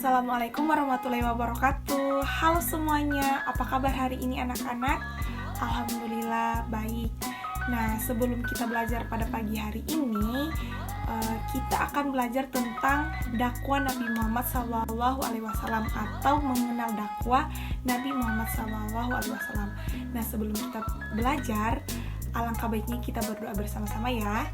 Assalamualaikum warahmatullahi wabarakatuh. Halo semuanya, apa kabar hari ini anak-anak? Alhamdulillah baik. Nah, sebelum kita belajar pada pagi hari ini, kita akan belajar tentang dakwah Nabi Muhammad SAW atau mengenal dakwah Nabi Muhammad SAW. Nah, sebelum kita belajar, alangkah baiknya kita berdoa bersama-sama ya.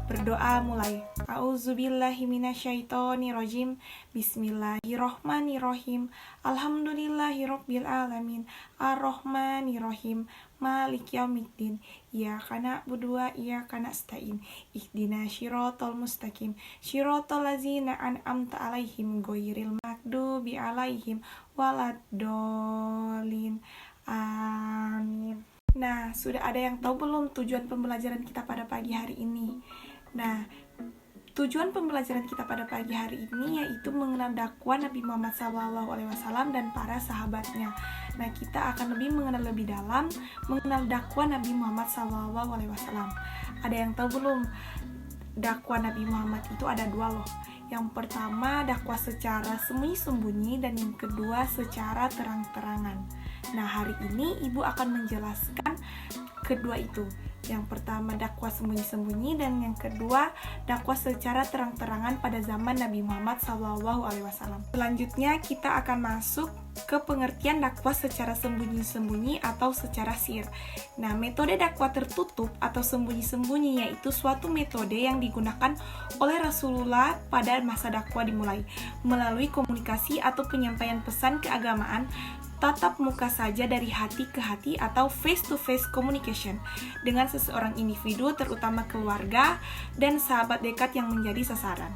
Berdoa mulai. A'udzubillahiminasyaitonirrajim. Bismillahirrohmanirrohim. Alhamdulillahirabbil alamin. Ar-Rahmanirrahim. Malik yaumiddin. Iyyaka na'budu wa iyyaka nasta'in. Ihdinas shiratal mustaqim. Shiratal ladzina an'amta 'alaihim ghairil maghdubi 'alaihim waladdallin. Amin. Nah, sudah ada yang tahu belum tujuan pembelajaran kita pada pagi hari ini? Nah, tujuan pembelajaran kita pada pagi hari ini yaitu mengenal dakwah Nabi Muhammad SAW dan para sahabatnya. Nah, kita akan mengenal lebih dalam mengenal dakwah Nabi Muhammad SAW. Ada yang tahu belum? Dakwah Nabi Muhammad itu ada dua loh. Yang pertama dakwah secara sembunyi-sembunyi dan yang kedua secara terang-terangan. Nah, hari ini Ibu akan menjelaskan kedua itu. Yang pertama dakwah sembunyi-sembunyi dan yang kedua dakwah secara terang-terangan pada zaman Nabi Muhammad SAW. Selanjutnya kita akan masuk ke pengertian dakwah secara sembunyi-sembunyi atau secara sir. Nah, metode dakwah tertutup atau sembunyi-sembunyi yaitu suatu metode yang digunakan oleh Rasulullah pada masa dakwah dimulai melalui komunikasi atau penyampaian pesan keagamaan tatap muka saja dari hati ke hati atau face-to-face communication dengan seseorang individu, terutama keluarga dan sahabat dekat yang menjadi sasaran.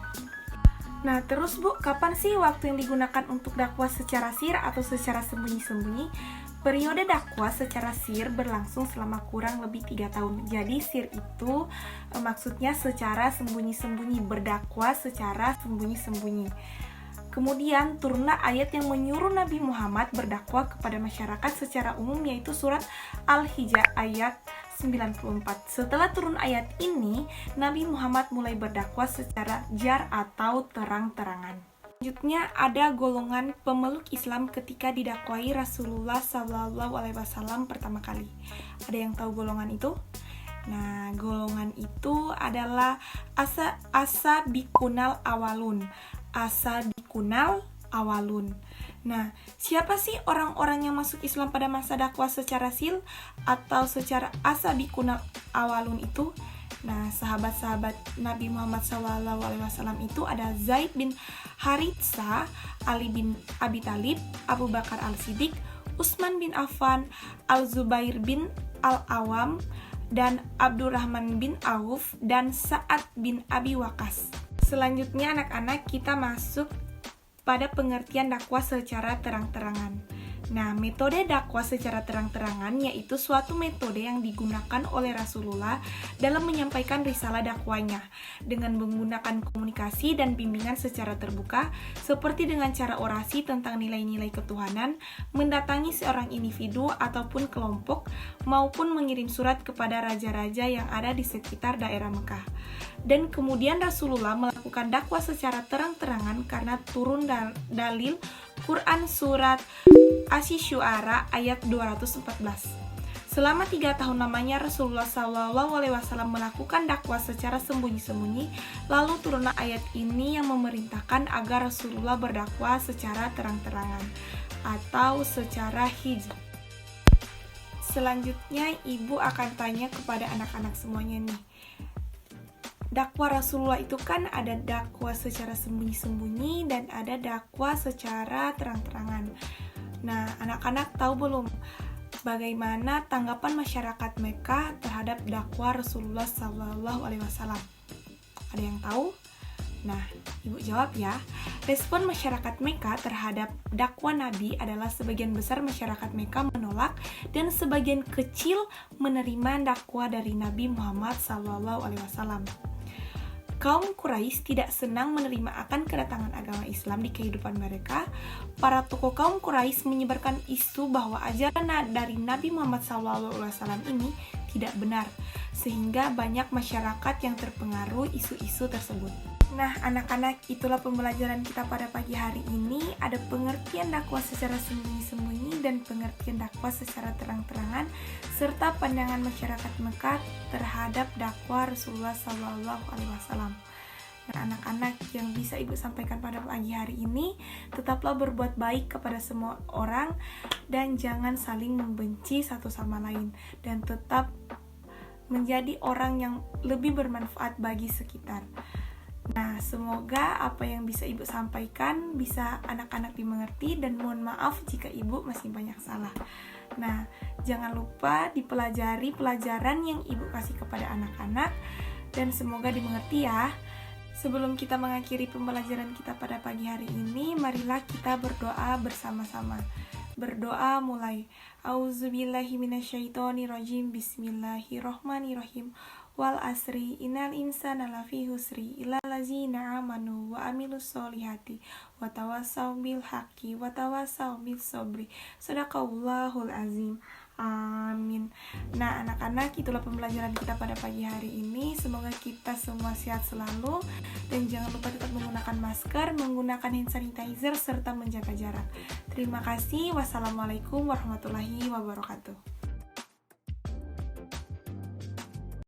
Nah, terus Bu, kapan sih waktu yang digunakan untuk dakwah secara sir atau secara sembunyi-sembunyi? Periode dakwah secara sir berlangsung selama kurang lebih 3 tahun. Jadi sir itu maksudnya secara sembunyi-sembunyi, berdakwah secara sembunyi-sembunyi. Kemudian turunlah ayat yang menyuruh Nabi Muhammad berdakwah kepada masyarakat secara umum yaitu surat Al-Hijr ayat 94. Setelah turun ayat ini, Nabi Muhammad mulai berdakwah secara jar atau terang-terangan. Selanjutnya ada golongan pemeluk Islam ketika didakwai Rasulullah SAW pertama kali. Ada yang tahu golongan itu? Nah, golongan itu adalah asabiqunal awalun. Asabiqunal awalun. Nah, siapa sih orang-orang yang masuk Islam pada masa dakwah secara sil atau secara asabiqunal awalun itu? Nah, sahabat-sahabat Nabi Muhammad SAW itu ada Zaid bin Haritsah, Ali bin Abi Thalib, Abu Bakar Al-Siddiq, Utsman bin Affan, Al-Zubair bin Al-Awam, dan Abdurrahman bin Auf, dan Sa'ad bin Abi Waqqas. Selanjutnya anak-anak kita masuk pada pengertian dakwah secara terang-terangan. Nah, metode dakwah secara terang-terangan yaitu suatu metode yang digunakan oleh Rasulullah dalam menyampaikan risalah dakwahnya dengan menggunakan komunikasi dan bimbingan secara terbuka seperti dengan cara orasi tentang nilai-nilai ketuhanan, mendatangi seorang individu ataupun kelompok, maupun mengirim surat kepada raja-raja yang ada di sekitar daerah Mekah. Dan kemudian Rasulullah melakukan dakwah secara terang-terangan karena turun dalil Quran surat Asy-Syu'ara ayat 214. Selama 3 tahun lamanya Rasulullah SAW melakukan dakwah secara sembunyi-sembunyi, lalu turunlah ayat ini yang memerintahkan agar Rasulullah berdakwah secara terang-terangan atau secara hijr. Selanjutnya Ibu akan tanya kepada anak-anak semuanya nih. Dakwah Rasulullah itu kan ada dakwah secara sembunyi-sembunyi dan ada dakwah secara terang-terangan. Nah, anak-anak tahu belum bagaimana tanggapan masyarakat Mekah terhadap dakwah Rasulullah SAW? Ada yang tahu? Nah, Ibu jawab ya. Respon masyarakat Mekah terhadap dakwah Nabi adalah sebagian besar masyarakat Mekah menolak dan sebagian kecil menerima dakwah dari Nabi Muhammad SAW. Kaum Quraisy tidak senang menerima akan kedatangan agama Islam di kehidupan mereka. Para tokoh kaum Quraisy menyebarkan isu bahwa ajaran dari Nabi Muhammad SAW ini tidak benar, sehingga banyak masyarakat yang terpengaruh isu-isu tersebut. Nah, anak-anak, itulah pembelajaran kita pada pagi hari ini. Ada pengertian dakwah secara sembunyi-sembunyi dan pengertian dakwah secara terang-terangan, serta pandangan masyarakat Mekah terhadap dakwah Rasulullah SAW. Nah, anak-anak, yang bisa Ibu sampaikan pada pagi hari ini, tetaplah berbuat baik kepada semua orang dan jangan saling membenci satu sama lain, dan tetap menjadi orang yang lebih bermanfaat bagi sekitar. Nah, semoga apa yang bisa Ibu sampaikan bisa anak-anak dimengerti, dan mohon maaf jika Ibu masih banyak salah. Nah, jangan lupa dipelajari pelajaran yang Ibu kasih kepada anak-anak, dan semoga dimengerti ya. Sebelum kita mengakhiri pembelajaran kita pada pagi hari ini, marilah kita berdoa bersama-sama. Berdoa mulai. Auzubillahi minasyaitonirrajim. Bismillahirrahmanirrahim. Wal asri innal insana lafi husri illa allazina amanu wa amilus solihati wa tawassaw bil haqqi wa tawassaw bis sabri. Shadaqallahul azim. Amin. Nah, anak-anak, itulah pembelajaran kita pada pagi hari ini. Semoga kita semua sehat selalu, dan jangan lupa tetap menggunakan masker, menggunakan hand sanitizer, serta menjaga jarak. Terima kasih. Wassalamualaikum warahmatullahi wabarakatuh.